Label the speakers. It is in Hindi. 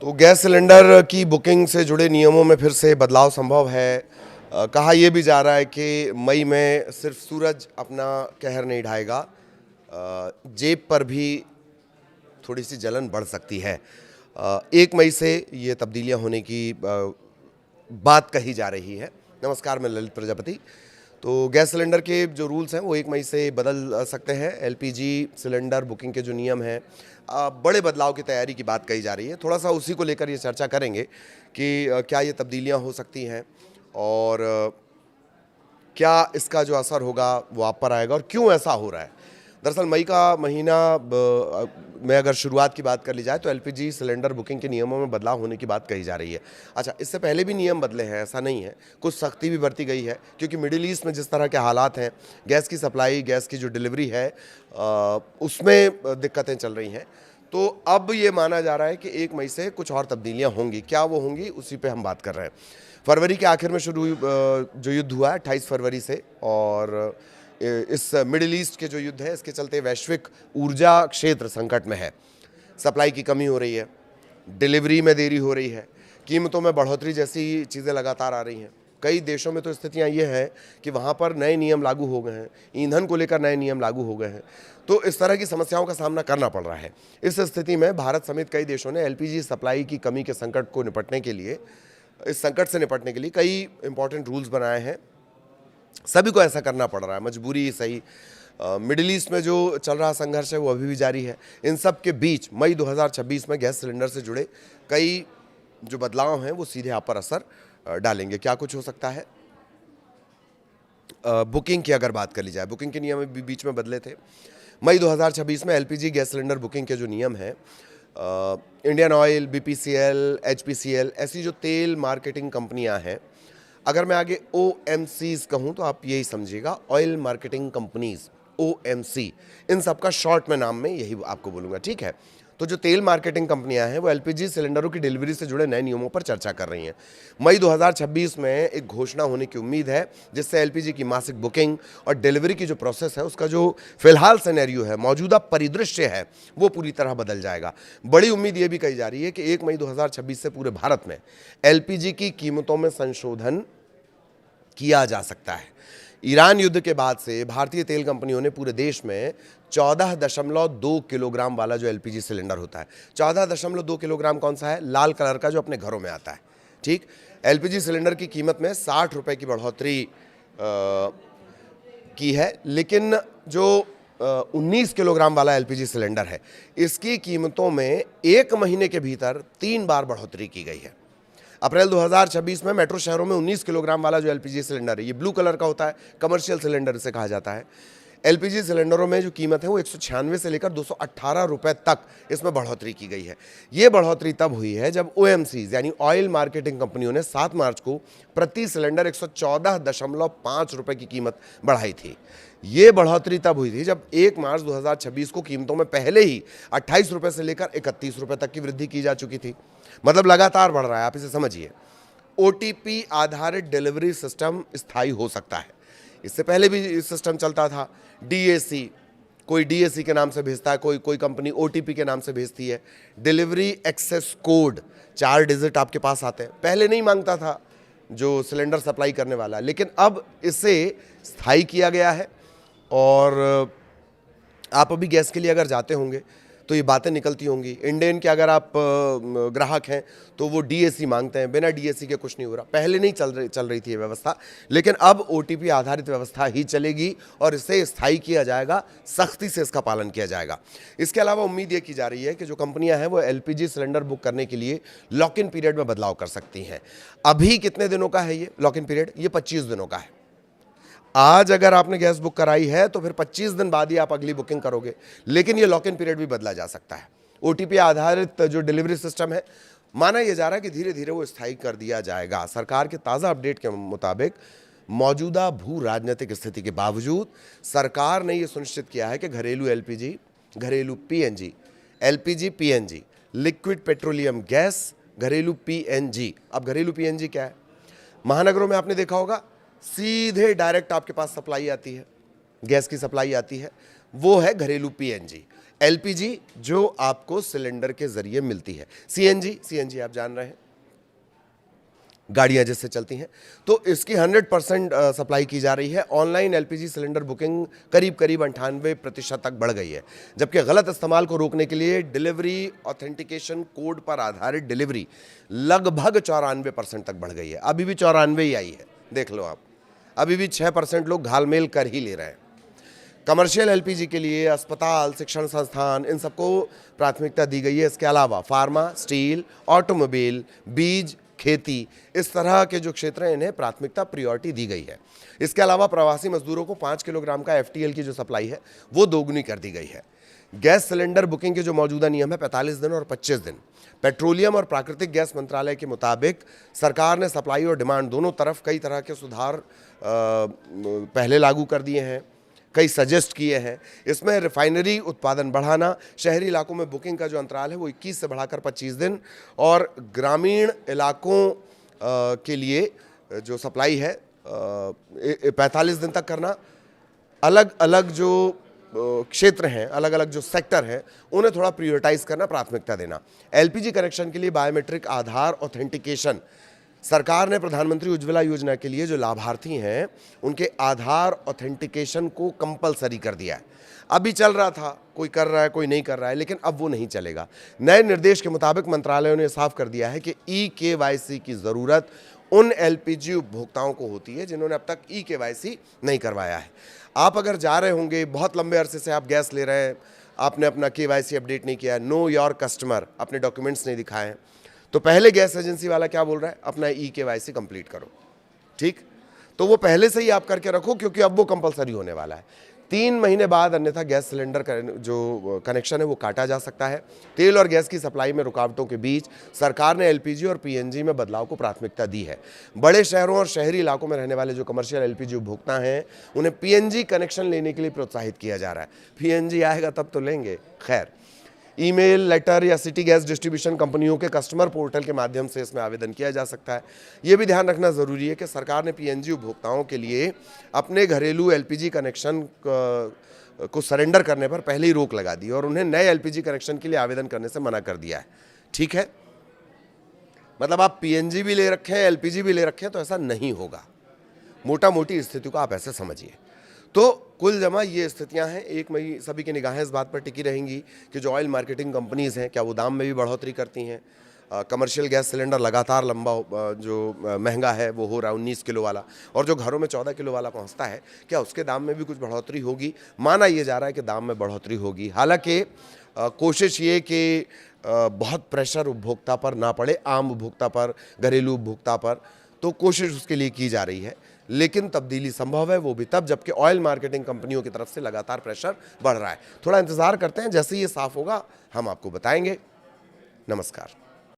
Speaker 1: तो गैस सिलेंडर की बुकिंग से जुड़े नियमों में फिर से बदलाव संभव है। कहा यह भी जा रहा है कि मई में सिर्फ सूरज अपना कहर नहीं ढाएगा, जेब पर भी थोड़ी सी जलन बढ़ सकती है। 1 मई से ये तब्दीलियां होने की बात कही जा रही है। नमस्कार, मैं ललित प्रजापति। तो गैस सिलेंडर के जो रूल्स हैं वो 1 मई से बदल सकते हैं। एलपीजी सिलेंडर बुकिंग के जो नियम हैं, बड़े बदलाव की तैयारी की बात कही जा रही है। थोड़ा सा उसी को लेकर ये चर्चा करेंगे कि क्या ये तब्दीलियां हो सकती हैं और क्या इसका जो असर होगा वो आप पर आएगा और क्यों ऐसा हो रहा है। दरअसल मई का महीना में अगर शुरुआत की बात कर ली जाए तो एलपीजी सिलेंडर बुकिंग के नियमों में बदलाव होने की बात कही जा रही है। अच्छा, इससे पहले भी नियम बदले हैं, ऐसा नहीं है। कुछ सख्ती भी बरती गई है क्योंकि मिडिल ईस्ट में जिस तरह के हालात हैं, गैस की सप्लाई, गैस की जो डिलीवरी है उसमें दिक्कतें चल रही हैं। तो अब ये माना जा रहा है कि 1 मई से कुछ और तब्दीलियाँ होंगी। क्या वो होंगी, उसी पर हम बात कर रहे हैं। फरवरी के आखिर में शुरू जो युद्ध हुआ है 28 फरवरी से, और इस मिडिल ईस्ट के जो युद्ध है इसके चलते वैश्विक ऊर्जा क्षेत्र संकट में है। सप्लाई की कमी हो रही है, डिलीवरी में देरी हो रही है, कीमतों में बढ़ोतरी जैसी चीज़ें लगातार आ रही हैं। कई देशों में तो स्थितियां ये हैं कि वहाँ पर नए नियम लागू हो गए हैं, ईंधन को लेकर नए नियम लागू हो गए हैं। तो इस तरह की समस्याओं का सामना करना पड़ रहा है। इस स्थिति में भारत समेत कई देशों ने एलपीजी सप्लाई की कमी के संकट को निपटने के लिए, इस संकट से निपटने के लिए कई इंपॉर्टेंट रूल्स बनाए हैं। सभी को ऐसा करना पड़ रहा है, मजबूरी सही। मिडिल ईस्ट में जो चल रहा संघर्ष है वो अभी भी जारी है। इन सब के बीच मई 2026 में गैस सिलेंडर से जुड़े कई जो बदलाव हैं वो सीधे आप पर असर डालेंगे। क्या कुछ हो सकता है? बुकिंग की अगर बात कर ली जाए, बुकिंग के नियम भी बीच में बदले थे। मई 2026 में एलपीजी गैस सिलेंडर बुकिंग के जो नियम हैं, इंडियन ऑयल, बीपीसीएल, एचपीसीएल, ऐसी जो तेल मार्केटिंग कंपनियां हैं, अगर मैं आगे OMCs कहूँ तो आप यही समझिएगा, ऑयल मार्केटिंग कंपनीज, OMC, इन सब का शॉर्ट में नाम में यही आपको बोलूँगा, ठीक है। तो जो तेल मार्केटिंग कंपनियां हैं वो एलपीजी सिलेंडरों की डिलीवरी से जुड़े नए नियमों पर चर्चा कर रही हैं। मई 2026 में एक घोषणा होने की उम्मीद है जिससे एलपीजी की मासिक बुकिंग और डिलीवरी की जो प्रोसेस है उसका जो फिलहाल सिनेरियो है, मौजूदा परिदृश्य है, वो पूरी तरह बदल जाएगा। बड़ी उम्मीद ये भी कही जा रही है कि 1 मई 2026 से पूरे भारत में एलपीजी की कीमतों में संशोधन किया जा सकता है। ईरान युद्ध के बाद से भारतीय तेल कंपनियों ने पूरे देश में 14.2 किलोग्राम वाला जो एलपीजी सिलेंडर होता है, 14.2 किलोग्राम कौन सा है? लाल कलर का जो अपने घरों में आता है, ठीक। एलपीजी सिलेंडर की कीमत में 60 रुपए की बढ़ोतरी की है, लेकिन जो 19 किलोग्राम वाला एलपीजी सिलेंडर है इसकी कीमतों में 1 महीने के भीतर 3 बार बढ़ोतरी की गई है। अप्रैल 2026 में मेट्रो शहरों में 19 किलोग्राम वाला जो एलपीजी सिलेंडर है, ये ब्लू कलर का होता है, कमर्शियल सिलेंडर इसे कहा जाता है। एलपीजी सिलेंडरों में जो कीमत है वो 196 से लेकर 218 रुपए तक इसमें बढ़ोतरी की गई है। ये बढ़ोतरी तब हुई है जब OMCs यानी ऑयल मार्केटिंग कंपनियों ने 7 मार्च को प्रति सिलेंडर 114.5 रुपए की कीमत बढ़ाई थी। ये बढ़ोतरी तब हुई थी जब 1 मार्च 2026 को कीमतों में पहले ही 28 रुपए से लेकर 31 रुपए तक की वृद्धि की जा चुकी थी। मतलब लगातार बढ़ रहा है, आप इसे समझिए। OTP आधारित डिलीवरी सिस्टम स्थायी हो सकता है। इससे पहले भी सिस्टम चलता था, DAC, कोई DAC के नाम से भेजता है, कोई कंपनी OTP के नाम से भेजती है। डिलीवरी एक्सेस कोड 4 डिजिट आपके पास आते हैं, पहले नहीं मांगता था जो सिलेंडर सप्लाई करने वाला, लेकिन अब इसे स्थायी किया गया है। और आप अभी गैस के लिए अगर जाते होंगे तो ये बातें निकलती होंगी। इंडेन के अगर आप ग्राहक हैं तो वो DAC मांगते हैं, बिना DAC के कुछ नहीं हो रहा। पहले नहीं चल रही थी ये व्यवस्था, लेकिन अब OTP आधारित व्यवस्था ही चलेगी और इसे स्थायी किया जाएगा, सख्ती से इसका पालन किया जाएगा। इसके अलावा उम्मीद ये की जा रही है कि जो कंपनियां हैं वो एलपीजी सिलेंडर बुक करने के लिए लॉक इन पीरियड में बदलाव कर सकती हैं। अभी कितने दिनों का है ये लॉक इन पीरियड? ये 25 दिनों का है। आज अगर आपने गैस बुक कराई है तो फिर 25 दिन बाद ही आप अगली बुकिंग करोगे, लेकिन ये लॉक इन पीरियड भी बदला जा सकता है। OTP आधारित जो डिलीवरी सिस्टम है, माना यह जा रहा है कि धीरे धीरे वो स्थायी कर दिया जाएगा। सरकार के ताज़ा अपडेट के मुताबिक मौजूदा भू राजनीतिक स्थिति के बावजूद सरकार ने यह सुनिश्चित किया है कि घरेलू LPG, घरेलू PNG, LPG PNG, liquid petroleum gas, घरेलू PNG। अब घरेलू PNG क्या है? महानगरों में आपने देखा होगा सीधे डायरेक्ट आपके पास सप्लाई आती है, गैस की सप्लाई आती है, वो है घरेलू PNG। एलपीजी जो आपको सिलेंडर के जरिए मिलती है, सीएनजी आप जान रहे हैं, गाड़ियां जिससे चलती हैं, तो इसकी 100% सप्लाई की जा रही है। ऑनलाइन एलपीजी सिलेंडर बुकिंग करीब 98% तक बढ़ गई है, जबकि गलत इस्तेमाल को रोकने के लिए डिलीवरी ऑथेंटिकेशन कोड पर आधारित डिलीवरी लगभग 94% तक बढ़ गई है। अभी भी 94 ही आई है, देख लो आप, अभी भी 6% लोग घालमेल कर ही ले रहे हैं। कमर्शियल एलपीजी के लिए अस्पताल, शिक्षण संस्थान, इन सबको प्राथमिकता दी गई है। इसके अलावा फार्मा, स्टील, ऑटोमोबाइल, बीज, खेती, इस तरह के जो क्षेत्र हैं इन्हें प्राथमिकता प्रायोरिटी दी गई है। इसके अलावा प्रवासी मजदूरों को 5 किलोग्राम का एफटीएल की जो सप्लाई है वो दोगुनी कर दी गई है। गैस सिलेंडर बुकिंग के जो मौजूदा नियम है 45 दिन और 25 दिन। पेट्रोलियम और प्राकृतिक गैस मंत्रालय के मुताबिक सरकार ने सप्लाई और डिमांड दोनों तरफ कई तरह के सुधार पहले लागू कर दिए हैं, कई सजेस्ट किए हैं। इसमें रिफाइनरी उत्पादन बढ़ाना, शहरी इलाकों में बुकिंग का जो अंतराल है वो 21 से बढ़ाकर 25 दिन, और ग्रामीण इलाकों के लिए जो सप्लाई है 45 दिन तक करना। अलग अलग जो क्षेत्र हैं, अलग अलग जो सेक्टर हैं, उन्हें थोड़ा प्रायोरिटाइज करना, प्राथमिकता देना। एलपीजी कनेक्शन के लिए बायोमेट्रिक आधार ऑथेंटिकेशन, सरकार ने प्रधानमंत्री उज्ज्वला योजना के लिए जो लाभार्थी हैं उनके आधार ऑथेंटिकेशन को कंपलसरी कर दिया है। अभी चल रहा था, कोई कर रहा है कोई नहीं कर रहा है, लेकिन अब वो नहीं चलेगा। नए निर्देश के मुताबिक मंत्रालय ने साफ कर दिया है कि ई-केवाईसी की ज़रूरत उन एलपीजी उपभोक्ताओं को होती है जिन्होंने अब तक ई-केवाईसी नहीं करवाया है। आप अगर जा रहे होंगे, बहुत लंबे अरसे से आप गैस ले रहे हैं, आपने अपना केवाईसी अपडेट नहीं किया है, नो योर कस्टमर, अपने डॉक्यूमेंट्स नहीं दिखाए हैं, तो पहले गैस एजेंसी वाला क्या बोल रहा है, अपना ई-केवाईसी कंप्लीट करो। ठीक, तो वो पहले से ही आप करके रखो, क्योंकि अब वो कंपलसरी होने वाला है। 3 महीने बाद अन्यथा गैस सिलेंडर का जो कनेक्शन है वो काटा जा सकता है। तेल और गैस की सप्लाई में रुकावटों के बीच सरकार ने एलपीजी और पीएनजी में बदलाव को प्राथमिकता दी है। बड़े शहरों और शहरी इलाकों में रहने वाले जो कमर्शियल एलपीजी उपभोक्ता हैं उन्हें पीएनजी कनेक्शन लेने के लिए प्रोत्साहित किया जा रहा है। पीएनजी आएगा तब तो लेंगे। खैर, ईमेल, लेटर या सिटी गैस डिस्ट्रीब्यूशन कंपनियों के कस्टमर पोर्टल के माध्यम से इसमें आवेदन किया जा सकता है। ये भी ध्यान रखना ज़रूरी है कि सरकार ने पीएनजी उपभोक्ताओं के लिए अपने घरेलू एलपीजी कनेक्शन को सरेंडर करने पर पहले ही रोक लगा दी और उन्हें नए एलपीजी कनेक्शन के लिए आवेदन करने से मना कर दिया है। ठीक है, मतलब आप पीएनजी भी ले रखे हैं, एलपीजी भी ले रखे हैं, तो ऐसा नहीं होगा। मोटा मोटी स्थिति को आप ऐसे समझिए। तो कुल जमा ये स्थितियां हैं। 1 मई सभी की निगाहें इस बात पर टिकी रहेंगी कि जो ऑयल मार्केटिंग कंपनीज़ हैं क्या वो दाम में भी बढ़ोतरी करती हैं। कमर्शियल गैस सिलेंडर लगातार लंबा जो महंगा है वो हो रहा है 19 किलो वाला, और जो घरों में 14 किलो वाला पहुंचता है, क्या उसके दाम में भी कुछ बढ़ोतरी होगी? माना ये जा रहा है कि दाम में बढ़ोतरी होगी। हालांकि कोशिश ये कि बहुत प्रेशर उपभोक्ता पर ना पड़े, आम उपभोक्ता पर, घरेलू उपभोक्ता पर, तो कोशिश उसके लिए की जा रही है। लेकिन तब्दीली संभव है, वो भी तब जबकि ऑयल मार्केटिंग कंपनियों की तरफ से लगातार प्रेशर बढ़ रहा है। थोड़ा इंतजार करते हैं, जैसे ही ये साफ होगा हम आपको बताएंगे। नमस्कार।